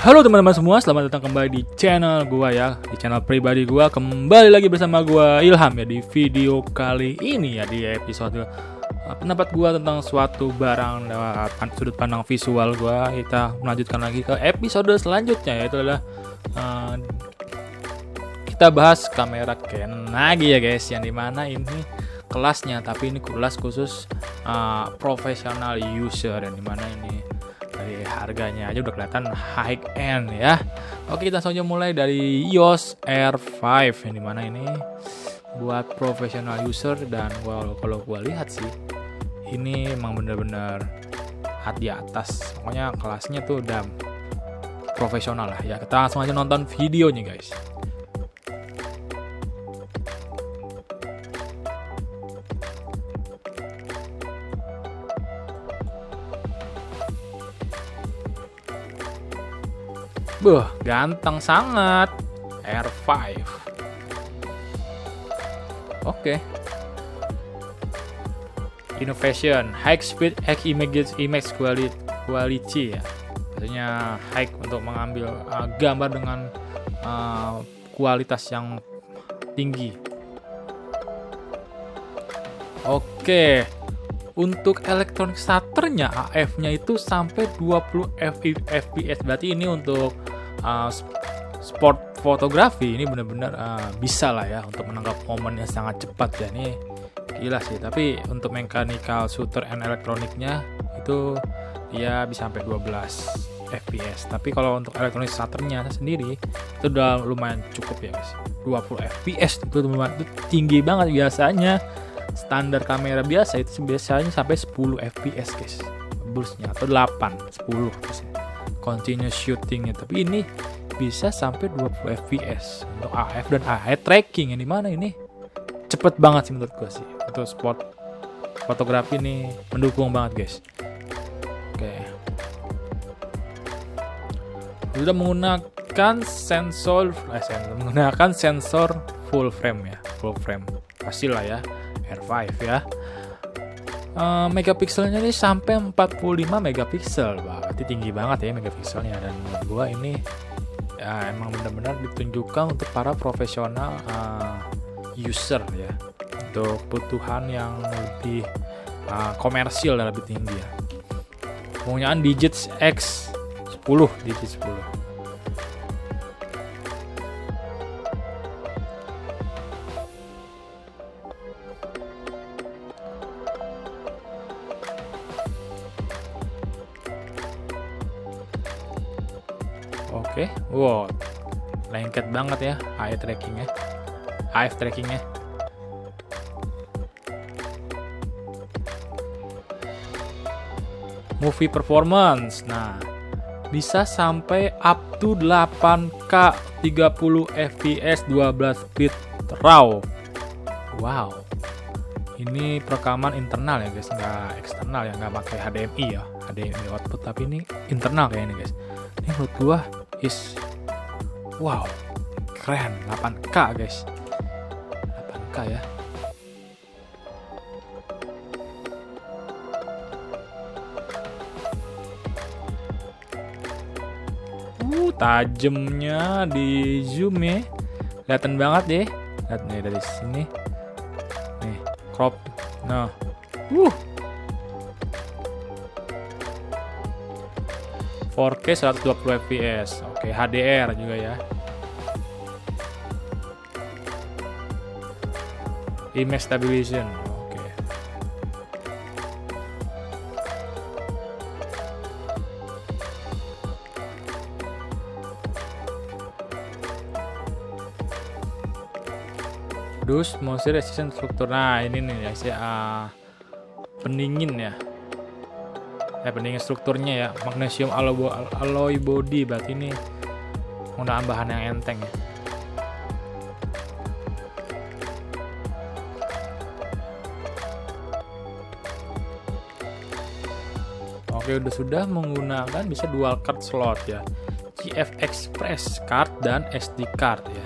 Halo teman-teman semua, selamat datang kembali di channel gua ya, di channel pribadi gua. Kembali lagi bersama gua Ilham ya di video kali ini ya, di episode pendapat gua tentang suatu barang lewat sudut pandang visual gua. Kita melanjutkan lagi ke episode selanjutnya, yaitu adalah kita bahas kamera Canon lagi ya guys, yang dimana ini kelasnya, tapi ini kelas khusus professional user, yang dimana ini dari harganya aja udah kelihatan high end ya. Oke, kita langsung aja mulai dari EOS R5, yang dimana ini buat professional user. Dan kalau gua lihat sih ini emang bener-bener di atas, pokoknya kelasnya tuh udah profesional lah ya. Kita langsung aja nonton videonya guys. Ganteng sangat R5. Oke. Innovation, high speed image quality ya. Maksudnya high untuk mengambil gambar dengan kualitas yang tinggi. Oke. Untuk electronic shutternya, AF-nya itu sampai 20 fps. Berarti ini untuk sport fotografi ini benar-benar bisa lah ya untuk menangkap momen yang sangat cepat ya. Ini gila sih. Tapi untuk mechanical shooter and elektroniknya itu dia bisa sampai 12 fps. Tapi kalau untuk electronic shutternya sendiri itu udah lumayan cukup ya guys. 20 fps itu tinggi banget. Biasanya standar kamera biasa itu biasanya sampai 10 fps guys, burstnya, atau 8, 10 biasanya continuous shootingnya. Tapi ini bisa sampai 20 fps untuk AF dan eye tracking, yang dimana ini cepet banget sih menurut gua sih. Untuk sport fotografi ini mendukung banget guys. Oke, sudah menggunakan sensor full frame ya, full frame pasti lah ya, R5 ya. Megapikselnya ini sampai 45 megapiksel, berarti tinggi banget ya megapikselnya. Dan menurut gua ini ya emang benar-benar ditunjukkan untuk para profesional user ya, untuk kebutuhan yang lebih komersil dan lebih tinggi ya. Penggunaan digit X 10, digit 10. Oke, wow, lengket banget ya eye trackingnya, AF trackingnya. Movie performance, nah bisa sampai up to 8K 30 fps 12 bit raw. Wow, ini perekaman internal ya guys, nggak eksternal ya, nggak pakai HDMI ya, HDMI output, tapi ini internal kayak ini guys. Ini menurut gua wow, keren. 8K guys, 8K ya. Tajamnya di zoom ya, kelihatan banget deh. Lihat nih dari sini nih, crop. Nah, 4K 120 fps. Oke, HDR juga ya. Image stabilization. Oke. Dus moisture resistant struktur. Nah, ini nih ya sih pendingin ya. Pendingin strukturnya ya, magnesium alloy body, berarti ini menggunakan bahan yang enteng ya. Oke, sudah menggunakan bisa dual card slot ya, GF Express card dan SD card ya.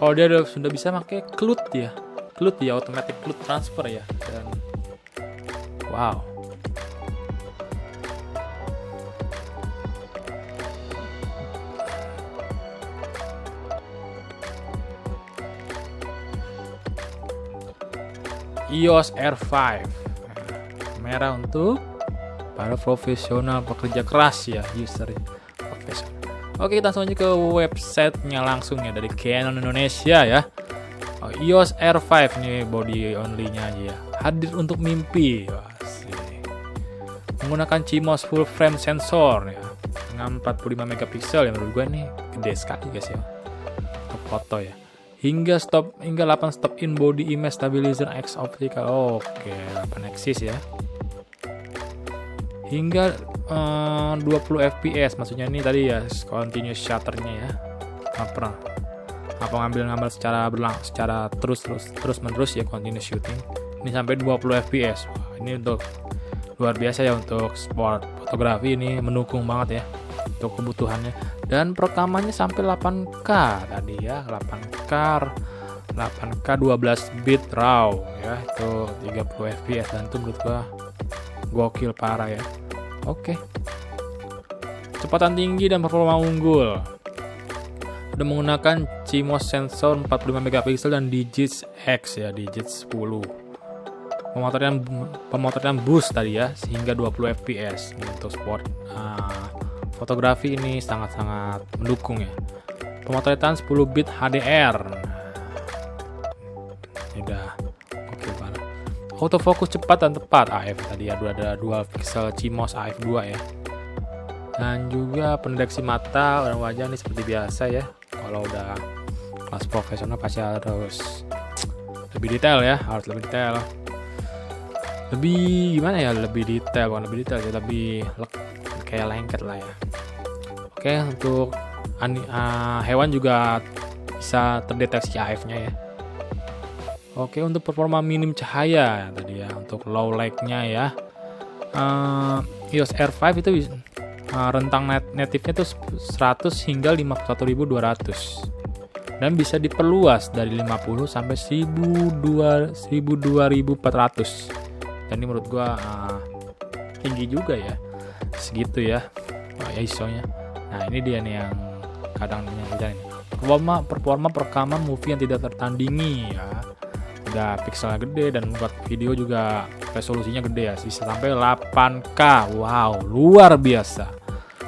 Oh, dia sudah bisa pakai CLUT ya, automatic CLUT transfer ya. Dan wow, EOS R5 merah untuk para profesional pekerja keras ya, user profesional. Oke, kita langsung aja ke websitenya langsung ya, dari Canon Indonesia ya. EOS R5 nih body only-nya aja ya. Hadir untuk mimpi. Asik. Menggunakan CMOS full frame sensor ya, dengan 45 megapiksel ya, menurut gue nih gede sekali guys ya untuk foto ya. Hingga 8 stop in body image stabilizer X optical. Oke, 8 axis ya. Hingga 20 fps, maksudnya ini tadi ya continuous shutternya ya. Apa ngambil secara terus menerus ya, continuous shooting. Ini sampai 20 fps. Wah, ini untuk luar biasa ya, untuk sport fotografi ini mendukung banget ya untuk kebutuhannya. Dan perekamannya sampai 8K tadi ya, 8K 12 bit raw ya, itu 30 fps, dan itu menurut gua gokil parah ya. Oke. Kecepatan tinggi dan performa unggul. Udah menggunakan CMOS sensor 45 megapiksel dan digits X ya, digits 10. Pemotretan boost tadi ya, sehingga 20 fps. Untuk sport fotografi ini sangat-sangat mendukung ya. Pemotretan 10 bit HDR. Udah oke parah. Autofocus cepat dan tepat AF tadi ya, ada dual pixel CMOS AF2 ya. Dan juga pendeteksi mata dan wajah ini seperti biasa ya. Kalau udah kelas profesional pasti harus lebih detail ya, lebih gimana ya, lebih detail ya, lebih kayak lengket lah ya. Oke, untuk hewan juga bisa terdeteksi AF-nya ya. Oke, untuk performa minim cahaya tadi ya, untuk low light-nya ya, EOS R5 itu rentang native-nya itu 100 hingga 51.200 dan bisa diperluas dari 50 sampai 1.400. Dan ini menurut gua tinggi juga ya, segitu ya ISO-nya. Nah, ini dia nih yang kadang ini performa perekaman movie yang tidak tertandingi ya. Udah pixelnya gede dan buat video juga resolusinya gede ya, bisa sampai 8K. Wow, luar biasa.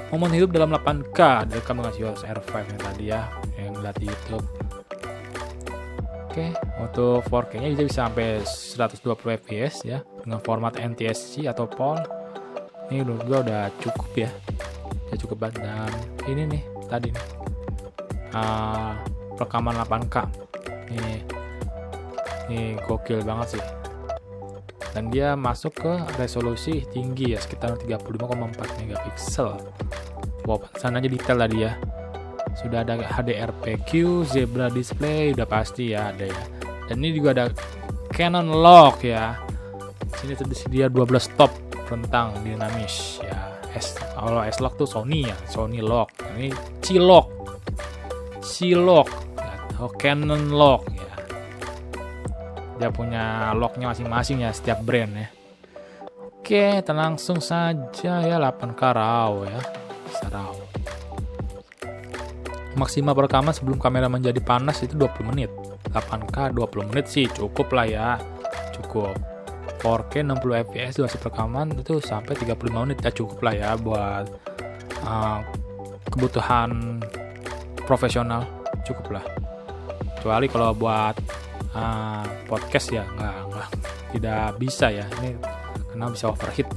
Momen hidup dalam 8K direkam dengan EOS R5 yang tadi ya, yang lihat di YouTube. Oke, untuk 4K-nya bisa sampai 120 fps ya, dengan format NTSC atau PAL. Ini menurut gua udah cukup ya. Udah cukup banget. Dan ini nih tadi nih. Rekaman 8K. Ini gokil banget sih. Dan dia masuk ke resolusi tinggi ya, sekitar 35,4 megapiksel. Wow, sananya detail tadi ya. Sudah ada HDRPQ, zebra display, udah pasti ya ada ya. Dan ini juga ada Canon lock ya. Sini tersedia 12 stop rentang dinamis ya. Kalau S-lock tuh Sony ya, Sony lock. Ini C-lock ya. Oh, Canon lock ya. Dia punya locknya masing-masing ya, setiap brand ya. Oke, kita langsung saja ya, 8K RAW ya, bisa RAW. Maksimal perekaman sebelum kamera menjadi panas itu 20 menit. 8K 20 menit sih cukup lah ya, cukup. 4K 60 fps durasi perekaman itu sampai 35 menit ya, cukup lah ya buat kebutuhan profesional, cukup lah. Kecuali kalau buat podcast ya nggak tidak bisa ya, ini karena bisa overheat.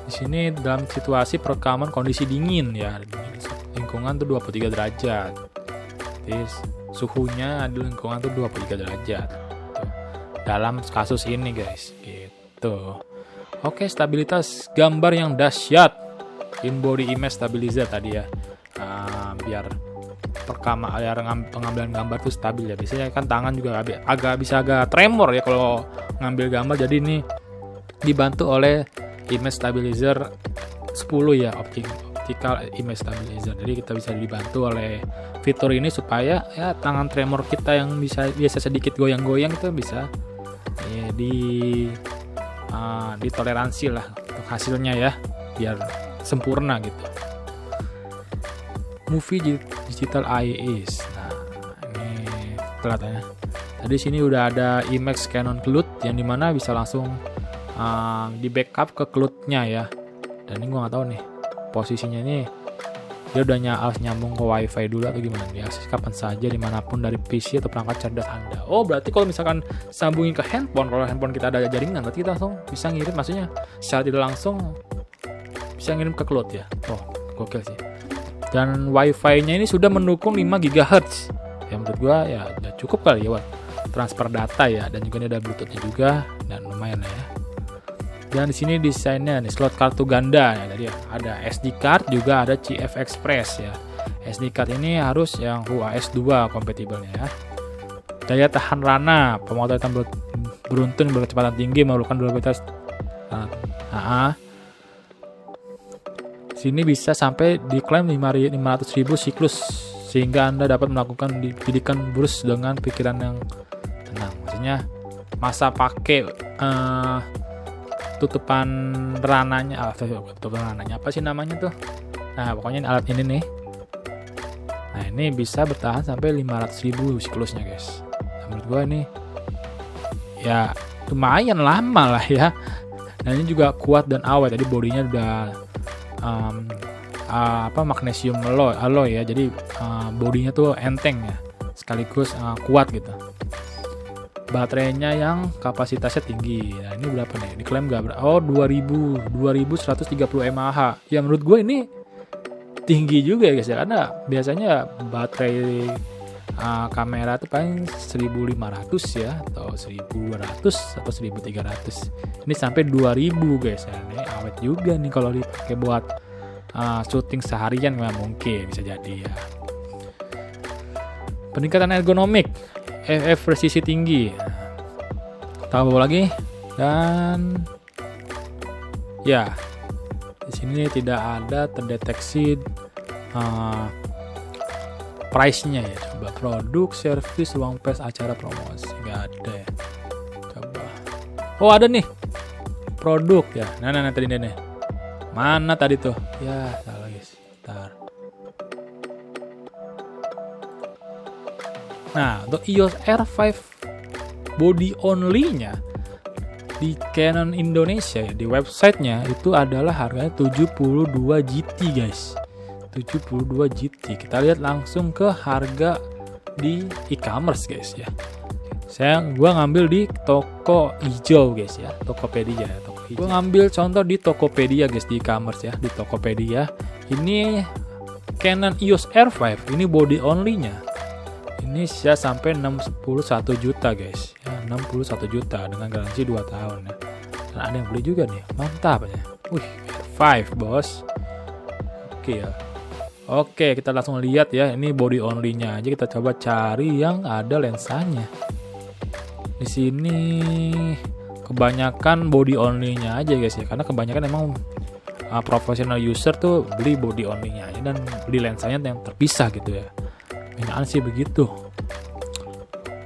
Di sini dalam situasi perekaman kondisi dingin ya, lingkungan tuh 23 derajat. Jadi suhunya di lingkungan tuh 23 derajat. Dalam kasus ini guys, gitu. Oke, stabilitas gambar yang dahsyat. In body image stabilizer tadi ya. Biar pengambilan gambar tuh stabil ya. Biasanya kan tangan juga agak tremor ya kalau ngambil gambar. Jadi ini dibantu oleh image stabilizer 10 ya, optical vertical image stabilizer. Jadi kita bisa dibantu oleh fitur ini supaya ya tangan tremor kita yang biasa sedikit goyang-goyang itu bisa ya, ditoleransi lah untuk hasilnya ya, biar sempurna gitu. Movie digital IES. Nah, ini kelihatannya. Tadi sini udah ada IMAX Canon CLUD yang dimana bisa langsung di backup ke CLUD-nya ya. Dan ini gua nggak tahu nih posisinya ini, dia udah harus nyambung ke WiFi dulu atau gimana. Diakses kapan saja dimanapun dari PC atau perangkat cerdas Anda. Oh, berarti kalau misalkan sambungin ke handphone, kalau handphone kita ada jaringan, berarti kita langsung bisa ngirim, maksudnya secara tidak langsung bisa ngirim ke CLUD ya. Oh, gokil sih. Dan WiFi-nya ini sudah mendukung 5 GHz. Ya menurut gua ya udah cukup kali ya buat transfer data ya, dan juga ini ada Bluetooth-nya juga dan lumayan lah ya. Dan di sini desainnya nih slot kartu ganda ya, tadi ya ada SD card, juga ada CF Express ya. SD card ini harus yang UAS 2 kompatibelnya ya. Daya tahan rana, pemotretan beruntun berkecepatan tinggi memerlukan durabilitas. Sini bisa sampai diklaim 500.000 siklus, sehingga Anda dapat melakukan bidikan burus dengan pikiran yang tenang. Maksudnya masa pakai tutupan rananya apa sih namanya tuh? Nah, pokoknya alat ini nih. Nah, ini bisa bertahan sampai 500.000 siklusnya, guys. Nah, menurut gua ini ya lumayan lama lah ya. Nah, ini juga kuat dan awet. Tadi bodinya udah magnesium alloy ya. Jadi bodinya tuh enteng ya. Sekaligus kuat gitu. Baterainya yang kapasitasnya tinggi. Nah, ini berapa nih? Diklaim nggak berapa? Oh, 2130 mAh. Ya menurut gue ini tinggi juga ya guys ya, karena biasanya baterai kamera itu paling 1500 ya, atau 1200 atau 1300. Ini sampai 2000 guys ya. Ini awet juga nih kalau dipakai buat syuting seharian, mungkin bisa jadi ya. Peningkatan ergonomik, EF presisi tinggi, tambah lagi, dan ya di sini tidak ada terdeteksi price-nya ya. Coba produk, service, ruang pers, acara promosi, nggak ada ya. Coba, oh ada nih produk ya. Nah tadi nih, mana tadi tuh ya, salah guys, bentar. Nah, untuk EOS R5 body only-nya di Canon Indonesia ya, di websitenya itu adalah harganya 72 GT guys. 72 GT. Kita lihat langsung ke harga di e-commerce guys ya. Gua ngambil di toko hijau guys ya, Tokopedia ya, toko hijau. Gua ngambil contoh di Tokopedia guys, di e-commerce ya, di Tokopedia. Ini Canon EOS R5, ini body only-nya. Ini bisa sampai 61 juta guys ya, 61 juta dengan garansi 2 tahun ya. Dan ada yang beli juga nih, mantap ya. Wih, R5 bos. Oke ya. Oke, kita langsung lihat ya, ini body only-nya aja. Kita coba cari yang ada lensanya. Di sini kebanyakan body only-nya aja guys ya, karena kebanyakan emang professional user tuh beli body only-nya aja dan beli lensanya yang terpisah gitu ya. Binaan sih begitu.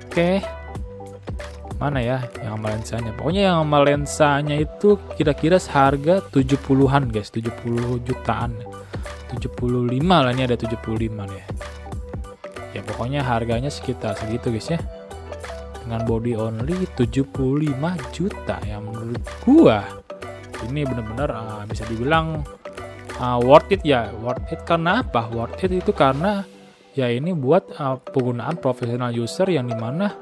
Oke, mana ya yang sama lensanya? Pokoknya yang sama lensanya itu kira-kira seharga 70-an guys, 70 jutaan, 75 lah, ini ada 75 nih ya. Pokoknya harganya sekitar segitu guys ya, dengan body only 75 juta. Yang menurut gua ini bener-bener bisa dibilang worth it ya. Worth it karena apa? Worth it itu karena ya ini buat penggunaan profesional user yang dimana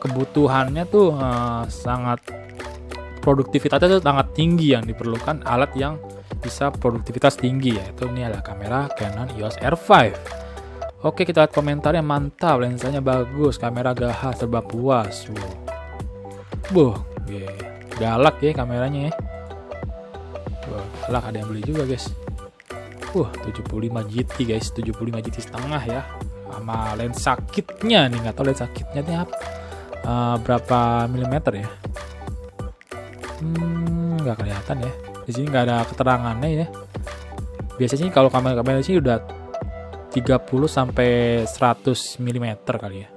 kebutuhannya tuh sangat, produktivitasnya tuh sangat tinggi, yang diperlukan alat yang bisa produktivitas tinggi, yaitu ini adalah kamera Canon EOS R5. Oke, kita lihat komentarnya. Mantap, lensanya bagus, kamera gahas, serba puas. Galak ya kameranya ya. Galak, ada yang beli juga guys. 75 GT guys, 75 GT setengah ya, sama lensa kitnya nih, nggak tahu lensa kitnya nih berapa milimeter ya, nggak kelihatan ya, di sini nggak ada keterangannya ya. Biasanya kalau kamera-kamera sih udah 30 sampai 100 mm kali ya.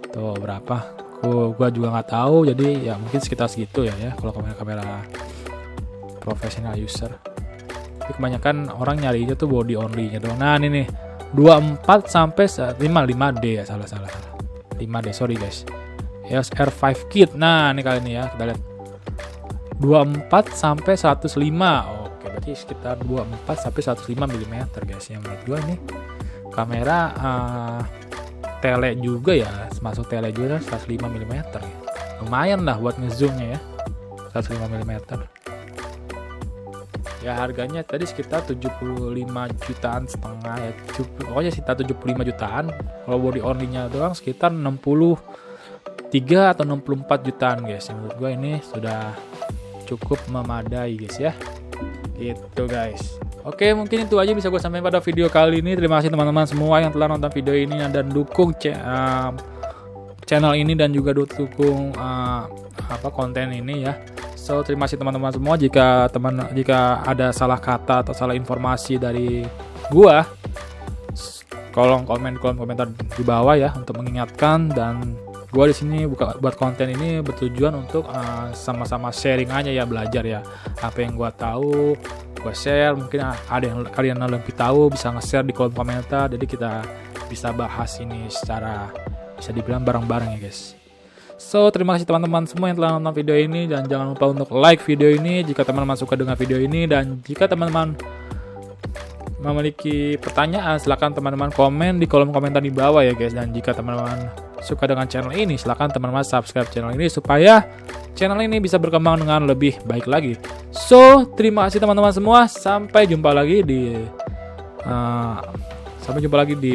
Tuh berapa? Gua juga nggak tahu, jadi ya mungkin sekitar segitu ya kalau kamera profesional user. Tapi kebanyakan orang nyarinya tuh body only-nya doang. Nah, ini nih 24 sampai 5D ya, salah. 5D, sorry guys. EOS R5 Kit. Nah, ini kali ini ya, kita lihat. 24 sampai 105. Oke, berarti sekitar 24 sampai 105 mm guys. Yang menurut gua ini kamera tele juga ya, masuk tele juga 105 mm ya. Lumayan lah buat ngezoomnya ya, 105 mm. Ya harganya tadi sekitar 75 jutaan setengah ya, pokoknya sekitar 75 jutaan. Kalau body only-nya doang sekitar 63 atau 64 jutaan guys. Yang menurut gue ini sudah cukup memadai guys ya, gitu guys. Oke, mungkin itu aja bisa gue sampaikan pada video kali ini. Terima kasih teman-teman semua yang telah nonton video ini dan dukung channel ini dan juga dukung konten ini ya. So, terima kasih teman-teman semua. Jika ada salah kata atau salah informasi dari gua, kolom komentar di bawah ya untuk mengingatkan. Dan gua di sini buat konten ini bertujuan untuk sama-sama sharing aja ya, belajar ya. Apa yang gua tahu gue share, mungkin ada yang kalian lebih tahu bisa nge-share di kolom komentar, jadi kita bisa bahas ini secara bisa dibilang bareng-bareng ya guys. So, terima kasih teman-teman semua yang telah nonton video ini, dan jangan lupa untuk like video ini jika teman-teman suka dengan video ini. Dan jika teman-teman memiliki pertanyaan, silakan teman-teman komen di kolom komentar di bawah ya guys. Dan jika teman-teman suka dengan channel ini, silakan teman-teman subscribe channel ini supaya channel ini bisa berkembang dengan lebih baik lagi. So, terima kasih teman-teman semua. Sampai jumpa lagi di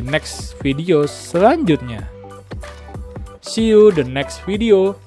next video selanjutnya. See you the next video.